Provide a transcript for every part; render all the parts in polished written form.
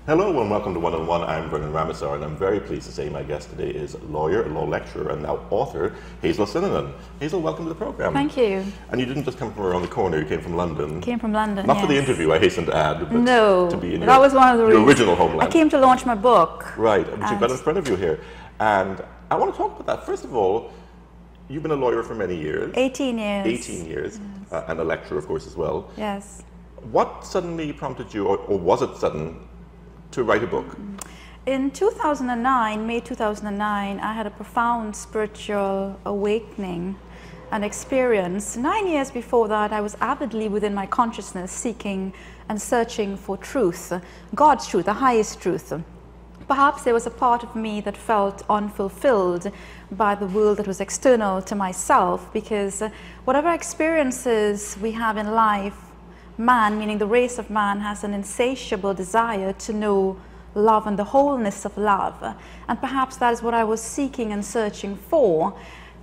Hello and welcome to One on One. I'm Vernon Ramasar, and I'm very pleased to say my guest today is lawyer, law lecturer, and now author Hazel. Hazel, welcome to the program. Thank you. And you didn't just come from around the corner; you came from London. Came from London. Not yes. for the interview, I hasten to add, but no, to be in that was one of the your reasons. original homeland. I came to launch my book. Right, which you've got in front of you here, and I want to talk about that. First of all, you've been a lawyer for many years. 18 years. 18 years, yes. And a lecturer, of course, as well. Yes. What suddenly prompted you, or was it sudden, to write a book? In 2009, May 2009, I had a profound spiritual awakening and experience. 9 years before that, I was avidly within my consciousness seeking and searching for truth, God's truth, the highest truth. Perhaps there was a part of me that felt unfulfilled by the world that was external to myself, because whatever experiences we have in life, man, meaning the race of man, has an insatiable desire to know love and the wholeness of love. And perhaps that is what I was seeking and searching for.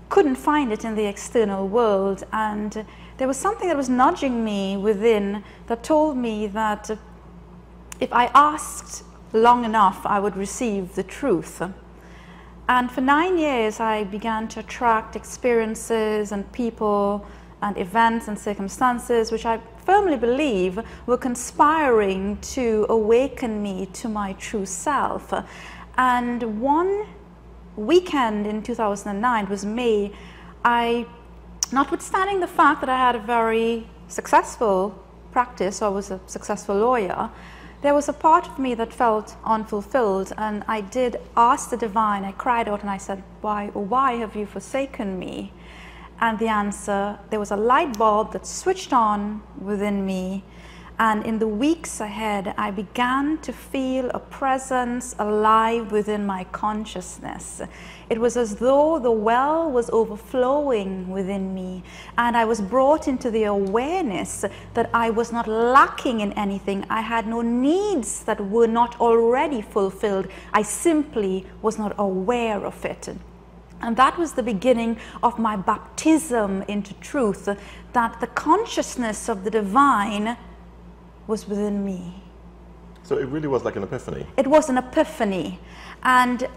Couldn't find it in the external world. And there was something that was nudging me within that told me that if I asked long enough, I would receive the truth. And for 9 years, I began to attract experiences and people and events and circumstances which I firmly believe were conspiring to awaken me to my true self. And one weekend in 2009, it was May, notwithstanding the fact that I had a very successful practice, I was a successful lawyer, there was a part of me that felt unfulfilled, and I did ask the divine. I cried out and I said, why have you forsaken me? And the answer, there was a light bulb that switched on within me, and in the weeks ahead I began to feel a presence alive within my consciousness. It was as though the well was overflowing within me, and I was brought into the awareness that I was not lacking in anything. I had no needs that were not already fulfilled. I simply was not aware of it. And that was the beginning of my baptism into truth, that the consciousness of the divine was within me. So it really was like an epiphany. It was an epiphany. And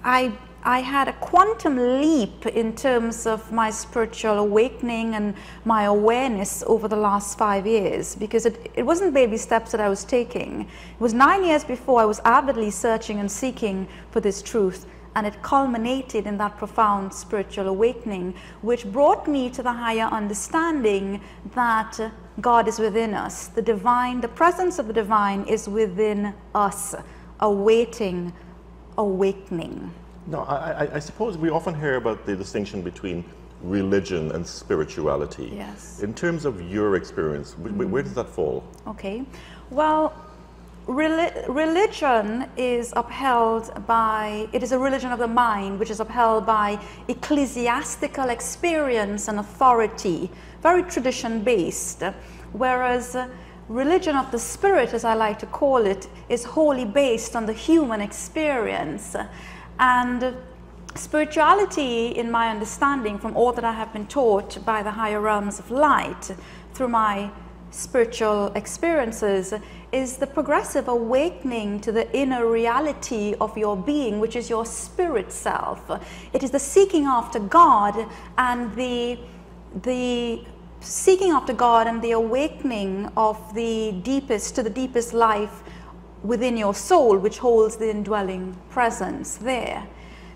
I had a quantum leap in terms of my spiritual awakening and my awareness over the last 5 years, because it wasn't baby steps that I was taking. It was 9 years before I was avidly searching and seeking for this truth. And it culminated in that profound spiritual awakening, which brought me to the higher understanding that God is within us. The divine, the presence of the divine is within us, awaiting awakening. No, I suppose we often hear about the distinction between religion and spirituality. Yes. In terms of your experience, where does that fall? Okay. Well, religion is upheld by, it is a religion of the mind, which is upheld by ecclesiastical experience and authority, very tradition-based, whereas religion of the spirit, as I like to call it, is wholly based on the human experience. And spirituality, in my understanding, from all that I have been taught by the higher realms of light through my spiritual experiences, is the progressive awakening to the inner reality of your being, which is your spirit self. It is the seeking after God and the seeking after God and the awakening of the deepest to the deepest life within your soul, which holds the indwelling presence there.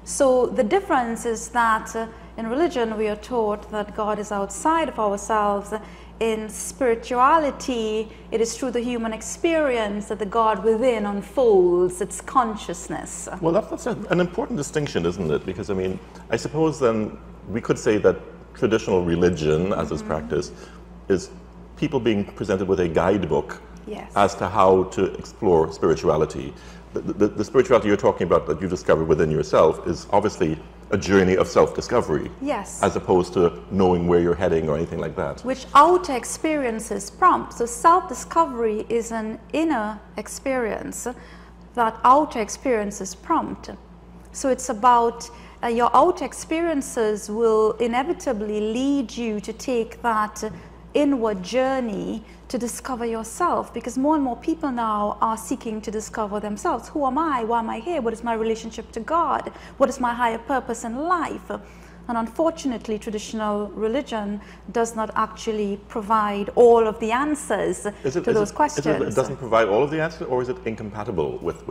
So the difference is that in religion we are taught that God is outside of ourselves. In spirituality, it is through the human experience that the God within unfolds its consciousness. Well, that's an important distinction, isn't it? Because, I mean, I suppose then we could say that traditional religion, as is practiced, is people being presented with a guidebook as to how to explore spirituality. The spirituality you're talking about that you discovered within yourself is obviously a journey of self-discovery. Yes. As opposed to knowing where you're heading or anything like that. Which outer experiences prompt. So self-discovery is an inner experience that outer experiences prompt. So it's about your outer experiences will inevitably lead you to take that inward journey to discover yourself, because more and more people now are seeking to discover themselves. Who am I? Why am I here? What is my relationship to God? What is my higher purpose in life? And unfortunately, traditional religion does not actually provide all of the answers to those questions. It doesn't provide all of the answers, or is it incompatible with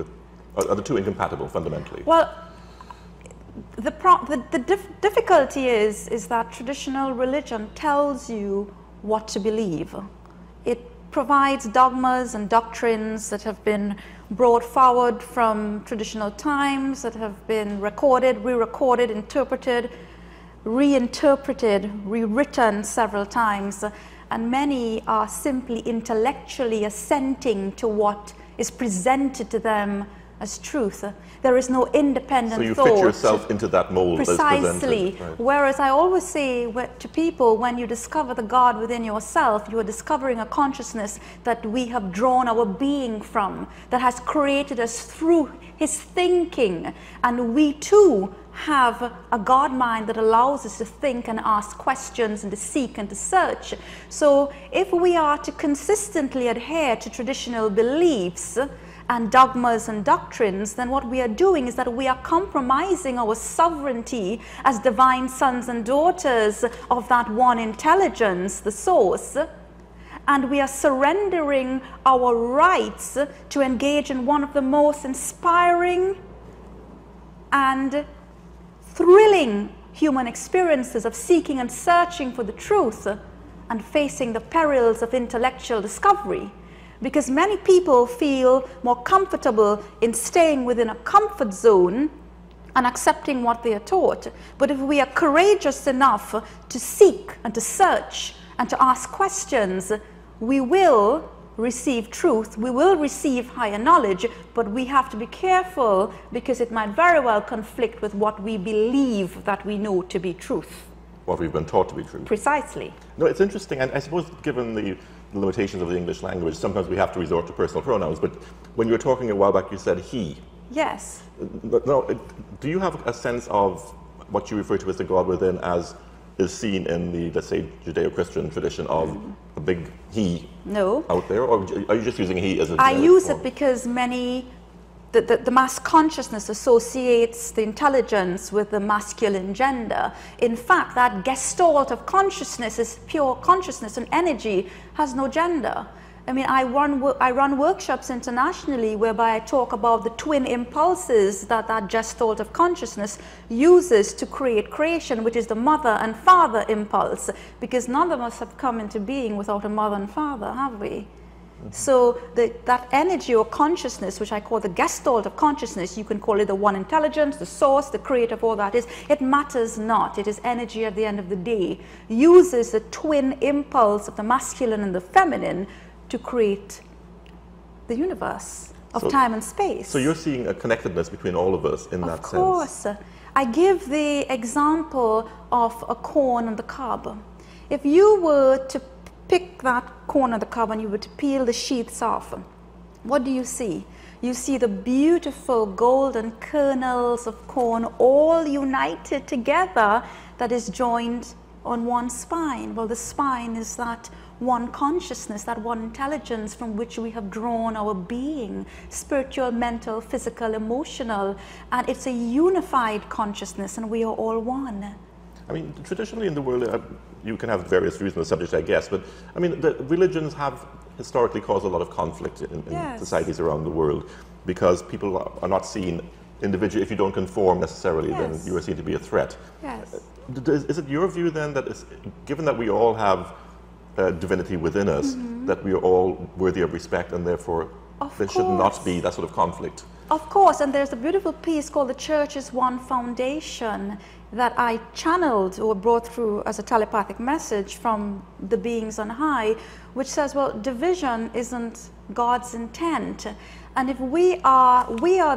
are the two incompatible fundamentally? Well, the difficulty is that traditional religion tells you what to believe. It provides dogmas and doctrines that have been brought forward from traditional times, that have been recorded, re-recorded, interpreted, reinterpreted, rewritten several times, and many are simply intellectually assenting to what is presented to them as truth. There is no independent thought. So you fit yourself into that mold. Precisely. Right. Whereas I always say to people, when you discover the God within yourself, you are discovering a consciousness that we have drawn our being from, that has created us through his thinking. And we too have a God mind that allows us to think and ask questions and to seek and to search. So if we are to consistently adhere to traditional beliefs and dogmas and doctrines, then what we are doing is that we are compromising our sovereignty as divine sons and daughters of that one intelligence, the source, and we are surrendering our rights to engage in one of the most inspiring and thrilling human experiences of seeking and searching for the truth and facing the perils of intellectual discovery. Because many people feel more comfortable in staying within a comfort zone and accepting what they are taught. But if we are courageous enough to seek and to search and to ask questions, we will receive truth, we will receive higher knowledge, but we have to be careful because it might very well conflict with what we believe that we know to be truth. What we've been taught to be true. Precisely. No, it's interesting, and I suppose given the limitations of the English language, sometimes we have to resort to personal pronouns, but when you were talking a while back, you said he. Yes. No, do you have a sense of what you refer to as the God within as is seen in the, let's say, Judeo-Christian tradition of a big he out there, or are you just using he as a I use it because the mass consciousness associates the intelligence with the masculine gender. In fact, that gestalt of consciousness is pure consciousness, and energy has no gender. I mean, I run workshops internationally whereby I talk about the twin impulses that gestalt of consciousness uses to create creation, which is the mother and father impulse, because none of us have come into being without a mother and father, have we? So that energy or consciousness, which I call the gestalt of consciousness, you can call it the one intelligence, the source, the creator of all that is, it matters not. It is energy at the end of the day, uses the twin impulse of the masculine and the feminine to create the universe of time and space. So you're seeing a connectedness between all of us in that sense. Of course. I give the example of a corn and the cob. If you were to pick that corn of the cob and you were to peel the sheaths off, what do you see? You see the beautiful golden kernels of corn all united together that is joined on one spine. Well, the spine is that one consciousness, that one intelligence from which we have drawn our being, spiritual, mental, physical, emotional, and it's a unified consciousness, and we are all one. I mean, traditionally in the world, you can have various views on the subject, I guess, but I mean, the religions have historically caused a lot of conflict in societies around the world because people are not seen individually. If you don't conform necessarily, then you are seen to be a threat. Yes. Is it your view then that, given that we all have divinity within us, that we are all worthy of respect and therefore there should not be that sort of conflict? Of course, and there's a beautiful piece called The Church is One Foundation that I channeled or brought through as a telepathic message from the beings on high, which says, well, division isn't God's intent. And if we are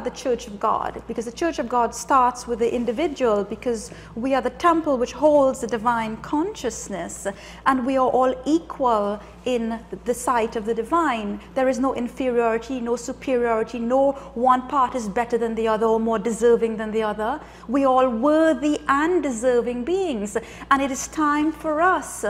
the Church of God, because the Church of God starts with the individual, because we are the temple which holds the divine consciousness, and we are all equal in the sight of the divine. There is no inferiority, no superiority, no one part is better than the other or more deserving than the other. We are all worthy and deserving beings, and it is time for us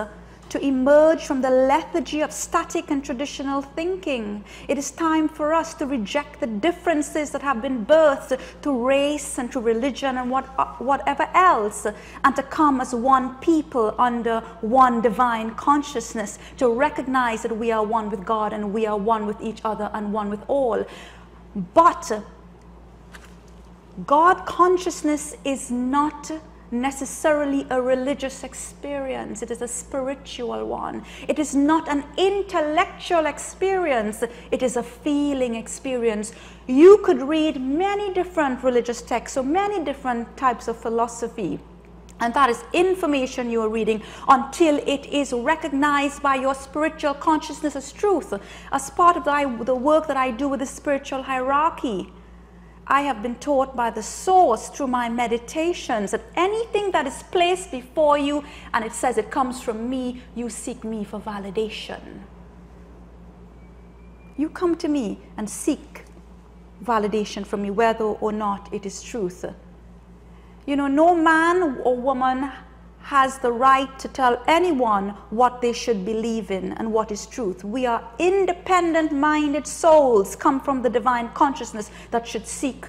to emerge from the lethargy of static and traditional thinking. It is time for us to reject the differences that have been birthed through race and through religion and whatever else, and to come as one people under one divine consciousness, to recognize that we are one with God and we are one with each other and one with all. But God consciousness is not necessarily a religious experience. It is a spiritual one. It is not an intellectual experience. It is a feeling experience. You could read many different religious texts, so many different types of philosophy, and that is information you are reading until it is recognized by your spiritual consciousness as truth. As part of the work that I do with the spiritual hierarchy, I have been taught by the source through my meditations that anything that is placed before you and it says it comes from me, you seek me for validation. You come to me and seek validation from me, whether or not it is truth. You know, no man or woman has the right to tell anyone what they should believe in and what is truth. We are independent-minded souls, come from the divine consciousness that should seek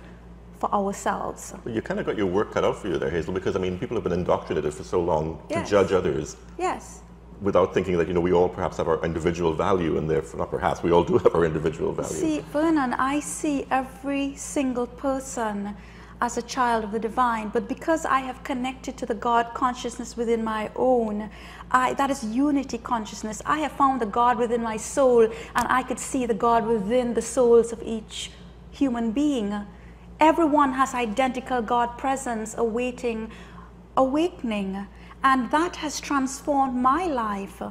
for ourselves. Well, you kind of got your work cut out for you there, Hazel, because I mean, people have been indoctrinated for so long to judge others. Yes. Without thinking that, you know, we all perhaps have our individual value, and therefore, not perhaps, we all do have our individual value. See, Vernon, I see every single person as a child of the divine, but because I have connected to the God consciousness within my own, that is unity consciousness. I have found the God within my soul, and I could see the God within the souls of each human being. Everyone has identical God presence awaiting awakening, and that has transformed my life.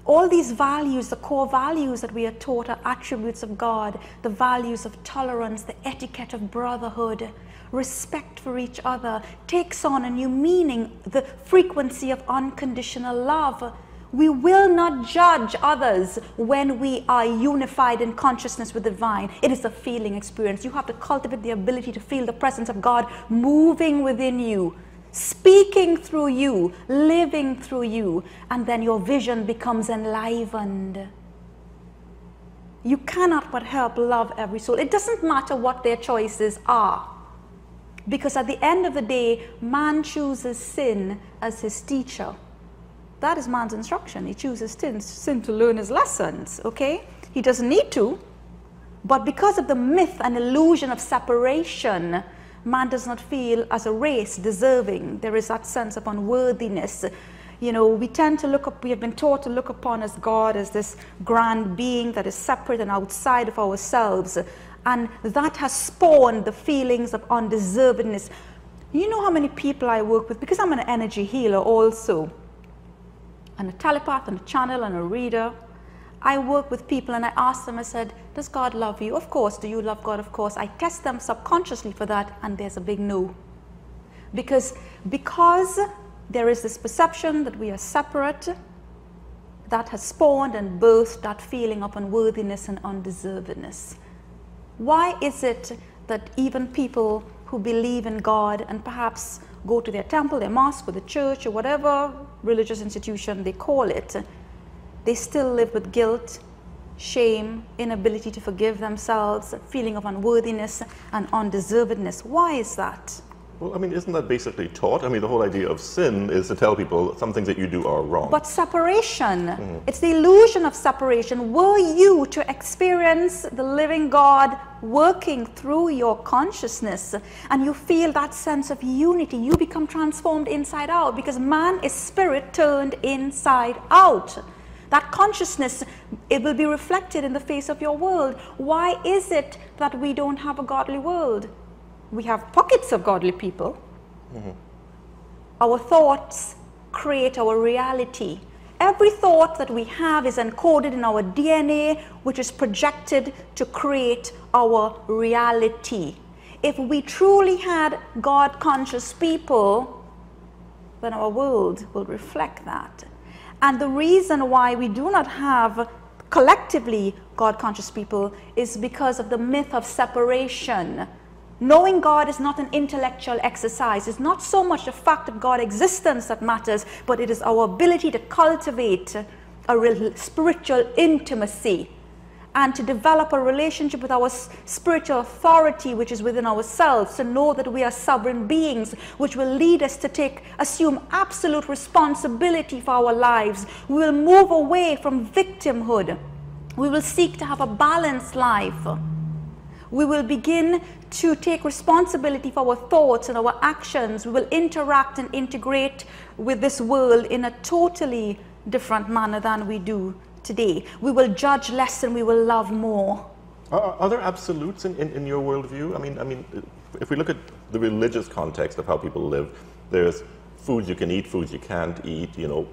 All these values, the core values that we are taught, are attributes of God, the values of tolerance, the etiquette of brotherhood, respect for each other, takes on a new meaning, the frequency of unconditional love. We will not judge others when we are unified in consciousness with the divine. It is a feeling experience. You have to cultivate the ability to feel the presence of God moving within you, speaking through you, living through you, and then your vision becomes enlivened. You cannot but help love every soul. It doesn't matter what their choices are, because at the end of the day, man chooses sin as his teacher. That is man's instruction. He chooses sin to learn his lessons, okay? He doesn't need to, but because of the myth and illusion of separation, man does not feel as a race deserving. There is that sense of unworthiness. You know, we tend to look up, we have been taught to look upon as God as this grand being that is separate and outside of ourselves. And that has spawned the feelings of undeservedness. You know how many people I work with, because I'm an energy healer also, and a telepath and a channel and a reader. I work with people and I ask them, I said, does God love you? Of course. Do you love God? Of course. I test them subconsciously for that, and there's a big no. Because there is this perception that we are separate, that has spawned and birthed that feeling of unworthiness and undeservedness. Why is it that even people who believe in God and perhaps go to their temple, their mosque, or the church, or whatever religious institution they call it, they still live with guilt, shame, inability to forgive themselves, a feeling of unworthiness and undeservedness? Why is that? Well, I mean, isn't that basically taught? I mean, the whole idea of sin is to tell people some things that you do are wrong. But separation, it's the illusion of separation. Were you to experience the living God working through your consciousness, and you feel that sense of unity, you become transformed inside out, because man is spirit turned inside out. That consciousness, it will be reflected in the face of your world. Why is it that we don't have a godly world? We have pockets of godly people. Our thoughts create our reality. Every thought that we have is encoded in our DNA, which is projected to create our reality. If we truly had God-conscious people, then our world will reflect that. And the reason why we do not have collectively God-conscious people is because of the myth of separation. Knowing God is not an intellectual exercise. It's not so much the fact of God's existence that matters, but it is our ability to cultivate a real spiritual intimacy and to develop a relationship with our spiritual authority which is within ourselves, to know that we are sovereign beings, which will lead us to assume absolute responsibility for our lives. We will move away from victimhood. We will seek to have a balanced life. We will begin to take responsibility for our thoughts and our actions. We will interact and integrate with this world in a totally different manner than we do today. We will judge less and we will love more. Are there absolutes in your worldview? I mean, if we look at the religious context of how people live, there's foods you can eat, foods you can't eat, you know.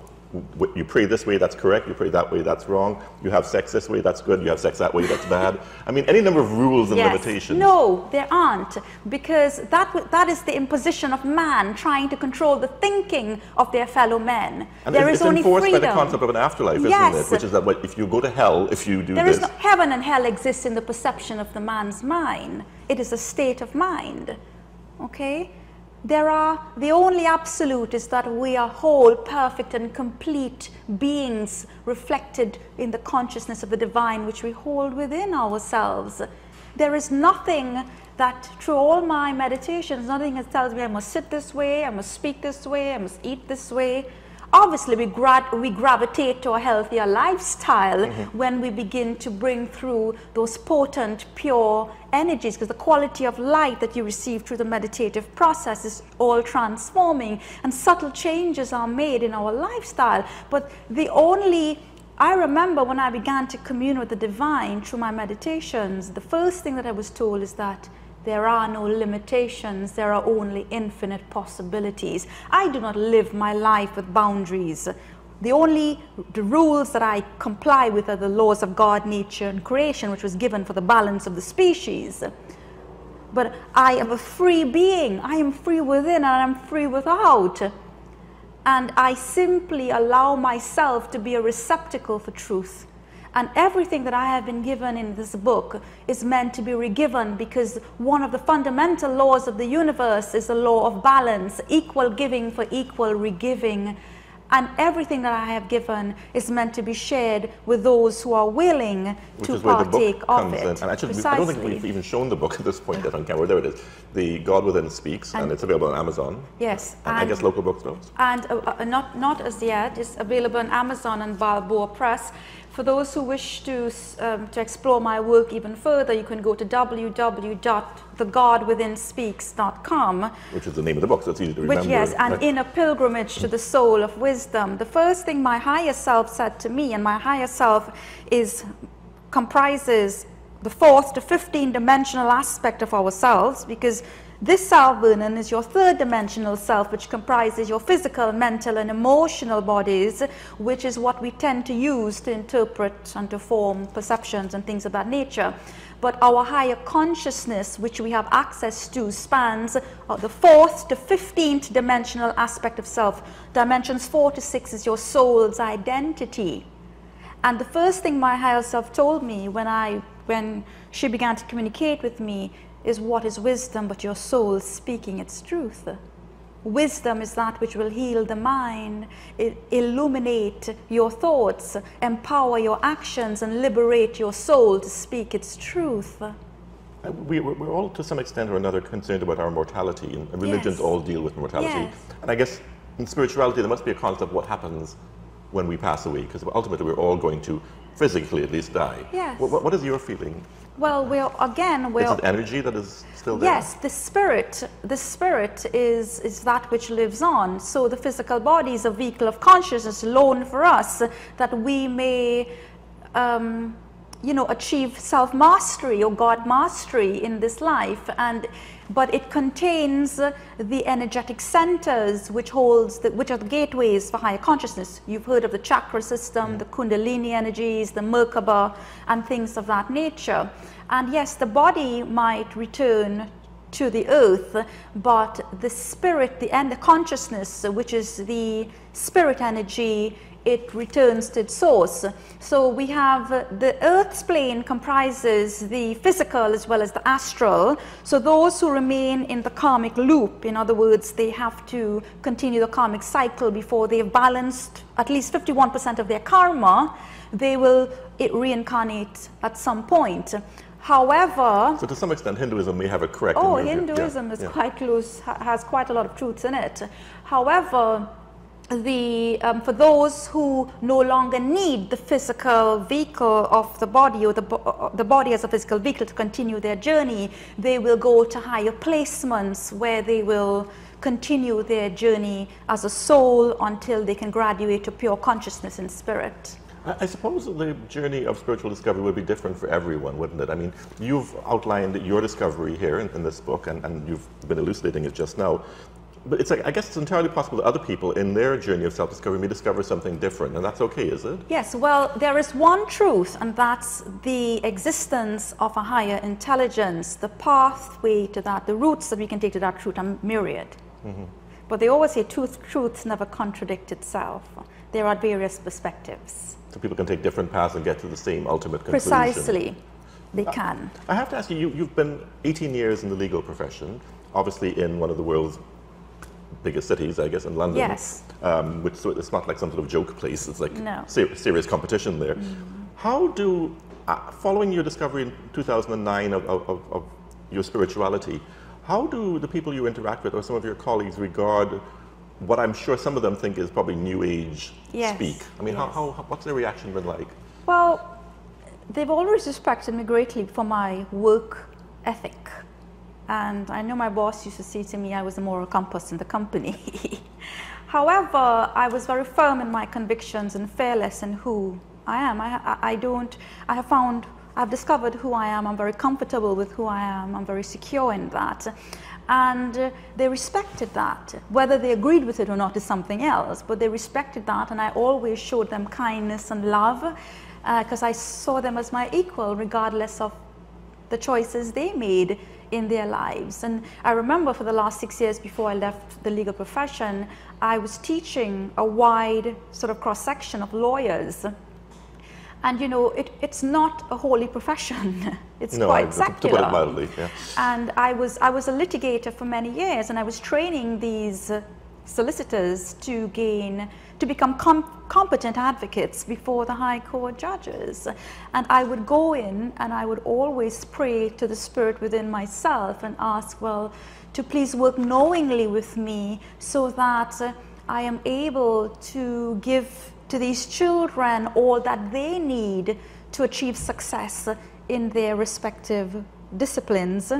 You pray this way, that's correct. You pray that way, that's wrong. You have sex this way, that's good. You have sex that way, that's bad. I mean, any number of rules and limitations. No, there aren't, because that is the imposition of man trying to control the thinking of their fellow men. And there is only freedom. It's enforced by the concept of an afterlife, isn't it? Which is that if you go to hell, if you do there is no, heaven and hell exists in the perception of the man's mind. It is a state of mind. Okay? The only absolute is that we are whole, perfect and complete beings reflected in the consciousness of the divine which we hold within ourselves. There is nothing that, through all my meditations, nothing that tells me I must sit this way, I must speak this way, I must eat this way. Obviously, we gravitate to a healthier lifestyle when we begin to bring through those potent, pure energies, because the quality of light that you receive through the meditative process is all transforming, and subtle changes are made in our lifestyle. But I remember when I began to commune with the divine through my meditations, the first thing that I was told is that there are no limitations, there are only infinite possibilities. I do not live my life with boundaries. The rules that I comply with are the laws of God, nature, and creation, which was given for the balance of the species. But I am a free being. I am free within and I am free without. And I simply allow myself to be a receptacle for truth. And everything that I have been given in this book is meant to be re-given, because one of the fundamental laws of the universe is the law of balance, equal giving for equal re-giving. And everything that I have given is meant to be shared with those who are willing to partake of it. And actually, I don't think we've even shown the book at this point yet on camera. There it is. The God Within Speaks, and it's available on Amazon. Yes. And I guess local bookstores. And not as yet. It's available on Amazon and Balboa Press. For those who wish to explore my work even further, you can go to www.thegodwitherspeaks.com. Which is the name of the book, so it's easy to remember. Yes, and in a pilgrimage to the soul of wisdom. The first thing my higher self said to me, and my higher self comprises the 4th to 15th dimensional aspect of ourselves, because this self, Vernon, is your 3rd dimensional self, which comprises your physical, mental, and emotional bodies, which is what we tend to use to interpret and to form perceptions and things of that nature. But our higher consciousness, which we have access to, spans the 4th to 15th dimensional aspect of self. Dimensions 4 to 6 is your soul's identity. And the first thing my higher self told me when she began to communicate with me is, what is wisdom but your soul speaking its truth? Wisdom is that which will heal the mind, illuminate your thoughts, empower your actions, and liberate your soul to speak its truth. We're all, to some extent or another, concerned about our mortality, and religions all deal with mortality. And I guess in spirituality there must be a concept of what happens when we pass away, because ultimately we're all going to physically at least die. Yes. What is your feeling? Well, we're is it energy that is still there? Yes, the spirit is that which lives on. So the physical body is a vehicle of consciousness loaned for us, that we may achieve self-mastery or God mastery in this life. But it contains the energetic centers which are the gateways for higher consciousness. You've heard of the chakra system, the Kundalini energies, the Merkaba, and things of that nature. And yes, the body might return to the earth, but the spirit, the consciousness, which is the spirit energy, it returns to its source. So we have the Earth's plane comprises the physical as well as the astral. So those who remain in the karmic loop, in other words, they have to continue the karmic cycle before they've balanced at least 51% of their karma, they will reincarnate at some point. However, so to some extent Hinduism may have it correct. Oh, Hinduism is quite close, has quite a lot of truths in it. However, for those who no longer need the physical vehicle of the body, or the body as a physical vehicle to continue their journey, they will go to higher placements where they will continue their journey as a soul until they can graduate to pure consciousness in spirit. I suppose the journey of spiritual discovery would be different for everyone, wouldn't it? I mean, you've outlined your discovery here in this book, and you've been elucidating it just now. But it's like, I guess it's entirely possible that other people in their journey of self-discovery may discover something different, and that's okay, is it? Yes, well, there is one truth, and that's the existence of a higher intelligence. The pathway to that, the routes that we can take to that truth are myriad. Mm-hmm. But they always say truth never contradict itself. There are various perspectives. So people can take different paths and get to the same ultimate conclusion. Precisely, they can. I have to ask you, you've been 18 years in the legal profession, obviously in one of the world's biggest cities, I guess, in London. Yes. Which, so it's not like some sort of joke place, it's like serious competition there. How do, following your discovery in 2009 of your spirituality, how do the people you interact with or some of your colleagues regard what I'm sure some of them think is probably New Age speak? I mean, what's their reaction been like? Well, they've always respected me greatly for my work ethic. And I know my boss used to say to me I was the moral compass in the company. However, I was very firm in my convictions and fearless in who I am. I've discovered who I am. I'm very comfortable with who I am. I'm very secure in that. And they respected that. Whether they agreed with it or not is something else, but they respected that, and I always showed them kindness and love because I saw them as my equal regardless of the choices they made in their lives. And I remember for the last 6 years before I left the legal profession, I was teaching a wide sort of cross-section of lawyers. And you know, it's not a holy profession. It's quite secular. To put it mildly, yeah. And I was a litigator for many years, and I was training these solicitors to become competent advocates before the high court judges. And I would go in and I would always pray to the spirit within myself and ask, well, to please work knowingly with me so that I am able to give to these children all that they need to achieve success in their respective disciplines.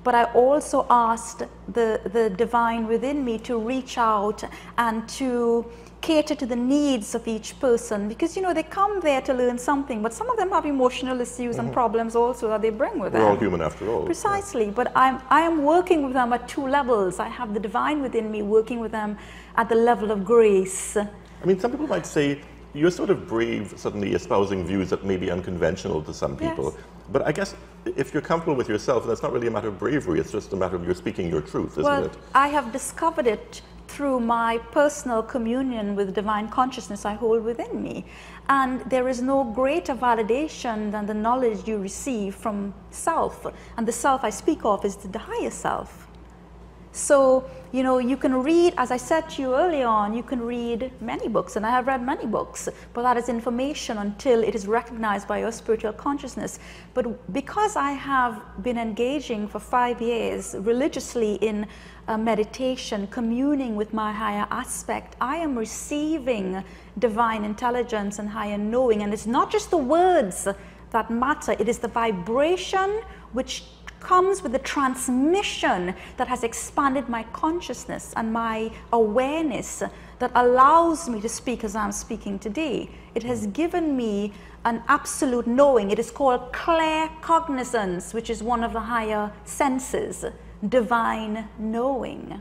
But I also asked the divine within me to reach out and to cater to the needs of each person, because you know they come there to learn something, but some of them have emotional issues and problems also that they bring with them. We're all human after all. Precisely, yeah. But I am working with them at two levels. I have the divine within me working with them at the level of grace. I mean, some people might say you're sort of brave, suddenly espousing views that may be unconventional to some people. Yes. But I guess if you're comfortable with yourself, that's not really a matter of bravery, it's just a matter of you're speaking your truth, isn't it? I have discovered it through my personal communion with divine consciousness I hold within me. And there is no greater validation than the knowledge you receive from self. And the self I speak of is the higher self. So, you know, you can read, as I said to you earlier on, you can read many books, and I have read many books, but that is information until it is recognized by your spiritual consciousness. But because I have been engaging for 5 years religiously in meditation, communing with my higher aspect, I am receiving divine intelligence and higher knowing. And it's not just the words that matter, it is the vibration which comes with the transmission that has expanded my consciousness and my awareness that allows me to speak as I'm speaking today. It has given me an absolute knowing. It is called claircognizance, which is one of the higher senses, divine knowing.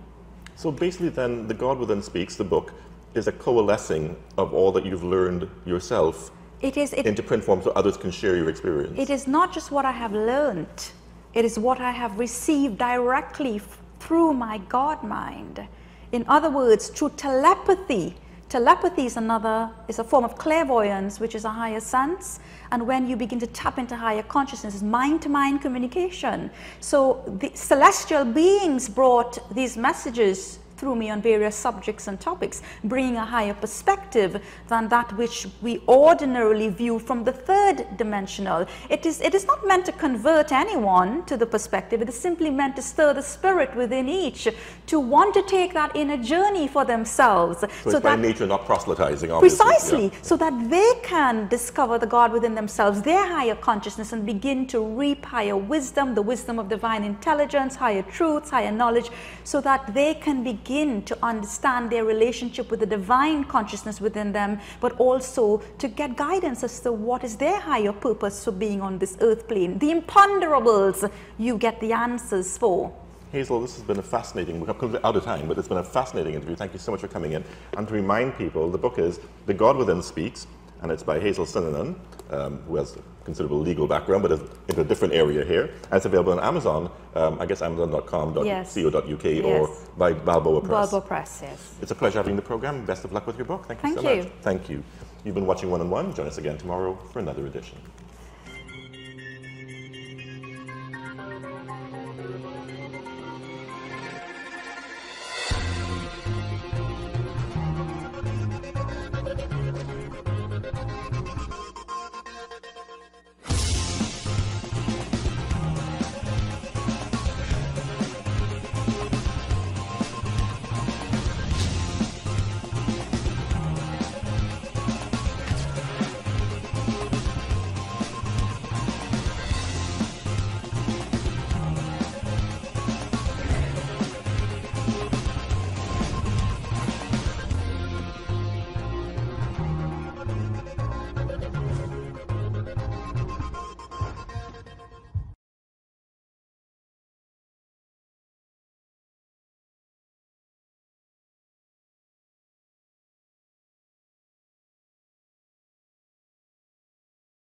So basically then, The God Within Speaks, the book, is a coalescing of all that you've learned yourself into print form so others can share your experience. It is not just what I have learned. It is what I have received directly through my God mind. In other words, through telepathy, Telepathy is a form of clairvoyance, which is a higher sense. And when you begin to tap into higher consciousness, it's mind-to-mind communication. So the celestial beings brought these messages through me on various subjects and topics, bringing a higher perspective than that which we ordinarily view from the third dimensional. It is not meant to convert anyone to the perspective. It is simply meant to stir the spirit within each to want to take that inner journey for themselves. So it's by nature not proselytizing, obviously. Precisely, yeah. So that they can discover the God within themselves, their higher consciousness, and begin to reap higher wisdom, the wisdom of divine intelligence, higher truths, higher knowledge, so that they can begin to understand their relationship with the divine consciousness within them, but also to get guidance as to what is their higher purpose for being on this earth plane. The imponderables you get the answers for. Hazel, this has been a fascinating, we're completely out of time, but it's been a fascinating interview. Thank you so much for coming in. And to remind people, the book is The God Within Speaks, and it's by Hazel Sinanan, who has a considerable legal background, but is in a different area here. And it's available on Amazon, I guess amazon.com.co.uk, yes. Or by Balboa Press. Balboa Press, yes. It's a pleasure having the program. Best of luck with your book. Thank you so much. Thank you. You've been watching One on One. Join us again tomorrow for another edition.